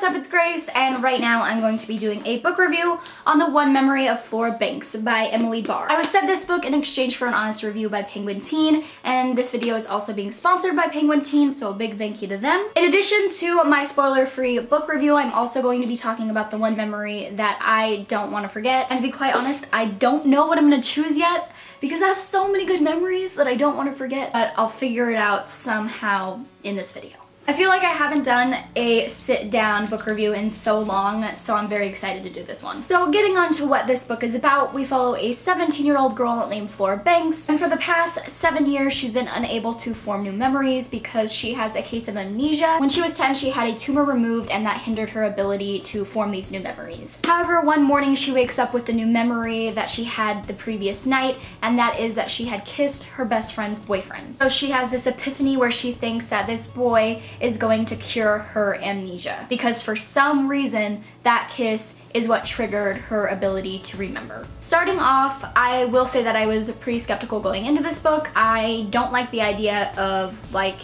what's up? It's Grace, and right now I'm going to be doing a book review on The One Memory of Flora by Emily Barr. I was sent this book in exchange for an honest review by Penguin Teen, and this video is also being sponsored by Penguin Teen, so a big thank you to them. In addition to my spoiler-free book review, I'm also going to be talking about the one memory that I don't want to forget. And to be quite honest, I don't know what I'm going to choose yet, because I have so many good memories that I don't want to forget, but I'll figure it out somehow in this video. I feel like I haven't done a sit-down book review in so long, so I'm very excited to do this one. So getting on to what this book is about, we follow a 17-year-old girl named Flora Banks, and for the past 7 years she's been unable to form new memories because she has a case of amnesia. When she was 10, she had a tumor removed and that hindered her ability to form these new memories. However, one morning she wakes up with a new memory that she had the previous night, and that is that she had kissed her best friend's boyfriend. So she has this epiphany where she thinks that this boy is going to cure her amnesia, because for some reason that kiss is what triggered her ability to remember. Starting off, I will say that I was pretty skeptical going into this book. I don't like the idea of like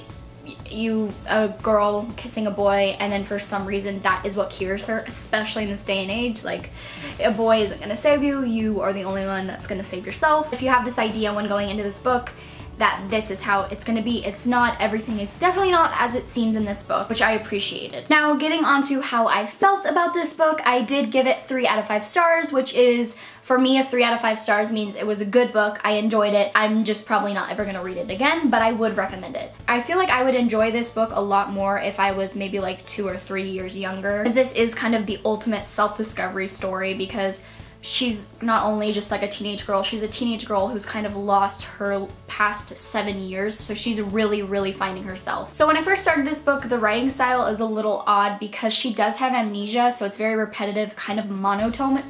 a girl kissing a boy and then for some reason that is what cures her, especially in this day and age. Like, a boy isn't gonna save you, you are the only one that's gonna save yourself. If you have this idea when going into this book that this is how it's gonna be, it's not. Everything is definitely not as it seemed in this book, which I appreciated. Now, getting on to how I felt about this book, I did give it 3 out of 5 stars, which is, for me, a 3 out of 5 stars means it was a good book. I enjoyed it. I'm just probably not ever gonna read it again, but I would recommend it. I feel like I would enjoy this book a lot more if I was maybe like 2 or 3 years younger, because this is kind of the ultimate self-discovery story, because she's not only just like a teenage girl, she's a teenage girl who's kind of lost her past 7 years, so she's really finding herself. So when I first started this book, the writing style is a little odd because she does have amnesia, so it's very repetitive, kind of monotone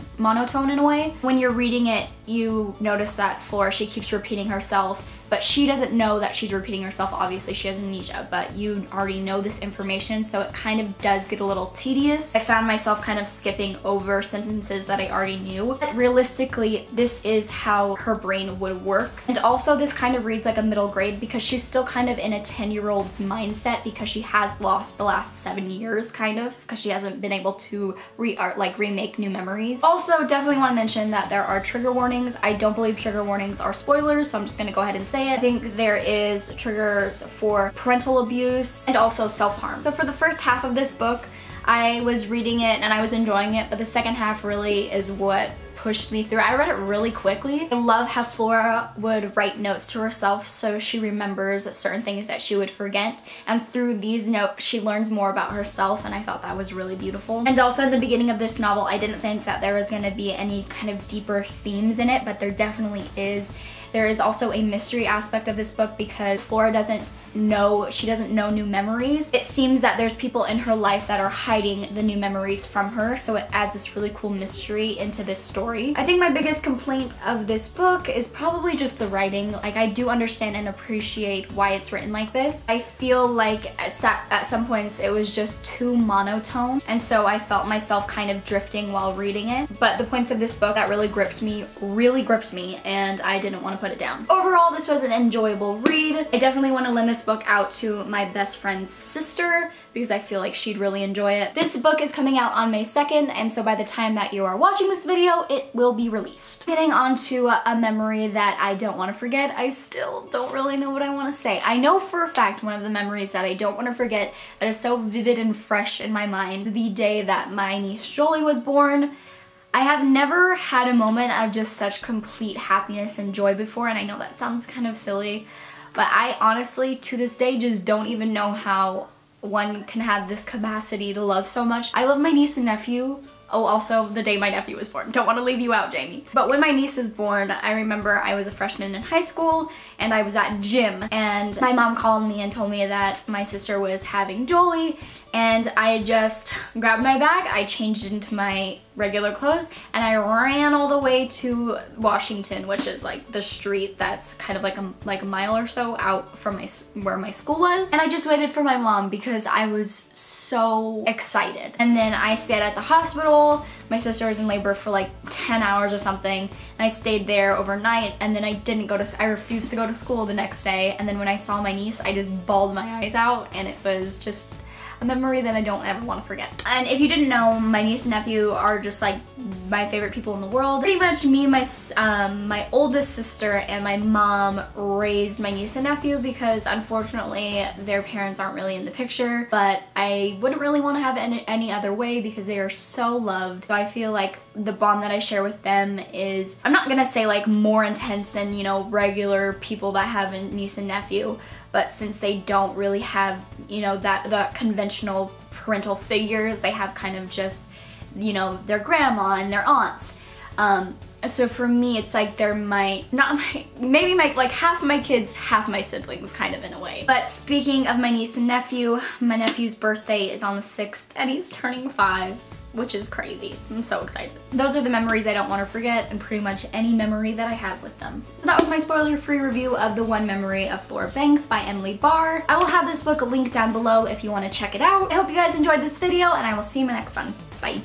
in a way. When you're reading it, you notice that Flora, she keeps repeating herself, but she doesn't know that she's repeating herself. Obviously she has amnesia, but you already know this information, so it kind of does get a little tedious. I found myself kind of skipping over sentences that I already knew. But realistically, this is how her brain would work. And also this kind of reads like a middle grade because she's still kind of in a 10-year-old's mindset because she has lost the last 7 years, kind of, because she hasn't been able to remake new memories. Also, definitely want to mention that there are trigger warnings. I don't believe trigger warnings are spoilers, so I'm just gonna go ahead and say I think there is triggers for parental abuse and also self-harm. So for the first half of this book, I was reading it and I was enjoying it, but the second half really is what pushed me through. I read it really quickly. I love how Flora would write notes to herself so she remembers certain things that she would forget, and through these notes she learns more about herself, and I thought that was really beautiful. And also in the beginning of this novel, I didn't think that there was going to be any kind of deeper themes in it, but there definitely is. There is also a mystery aspect of this book because Flora doesn't know new memories. It seems that there's people in her life that are hiding the new memories from her, so it adds this really cool mystery into this story. I think my biggest complaint of this book is probably just the writing. Like, I do understand and appreciate why it's written like this. I feel like at some points it was just too monotone, and so I felt myself kind of drifting while reading it. But the points of this book that really gripped me, and I didn't want to put it down. Overall, this was an enjoyable read. I definitely want to lend this book out to my best friend's sister because I feel like she'd really enjoy it. This book is coming out on May 2nd, and so by the time that you are watching this video, it will be released. Getting on to a memory that I don't want to forget, I still don't really know what I want to say. I know for a fact one of the memories that I don't want to forget that is so vivid and fresh in my mind, the day that my niece Jolie was born. I have never had a moment of just such complete happiness and joy before, and I know that sounds kind of silly, but I honestly, to this day, just don't even know how one can have this capacity to love so much. I love my niece and nephew. Oh, also the day my nephew was born. Don't want to leave you out, Jamie. But when my niece was born, I remember I was a freshman in high school and I was at gym, and my mom called me and told me that my sister was having Jolie, and I just grabbed my bag, I changed into my regular clothes, and I ran all the way to Washington, which is like the street that's kind of like a mile or so out from where my school was. And I just waited for my mom because I was so excited. And then I stayed at the hospital. My sister was in labor for like 10 hours or something, and I stayed there overnight, and then I refused to go to school the next day. And then when I saw my niece, I just bawled my eyes out, and it was just, a memory that I don't ever want to forget. And if you didn't know, my niece and nephew are just like my favorite people in the world. Pretty much me and my oldest sister and my mom raised my niece and nephew because unfortunately their parents aren't really in the picture, but I wouldn't really want to have it any other way because they are so loved. So I feel like the bond that I share with them is, I'm not gonna say like more intense than, you know, regular people that have a niece and nephew, but since they don't really have, you know, that conventional parental figures, they have kind of just, you know, their grandma and their aunts. So for me, it's like they're maybe like half my kids, half my siblings, kind of in a way. But speaking of my niece and nephew, my nephew's birthday is on the 6th and he's turning 5, which is crazy. I'm so excited. Those are the memories I don't want to forget and pretty much any memory that I have with them. So that was my spoiler-free review of The One Memory of Flora Banks by Emily Barr. I will have this book linked down below if you want to check it out. I hope you guys enjoyed this video and I will see you in my next one. Bye.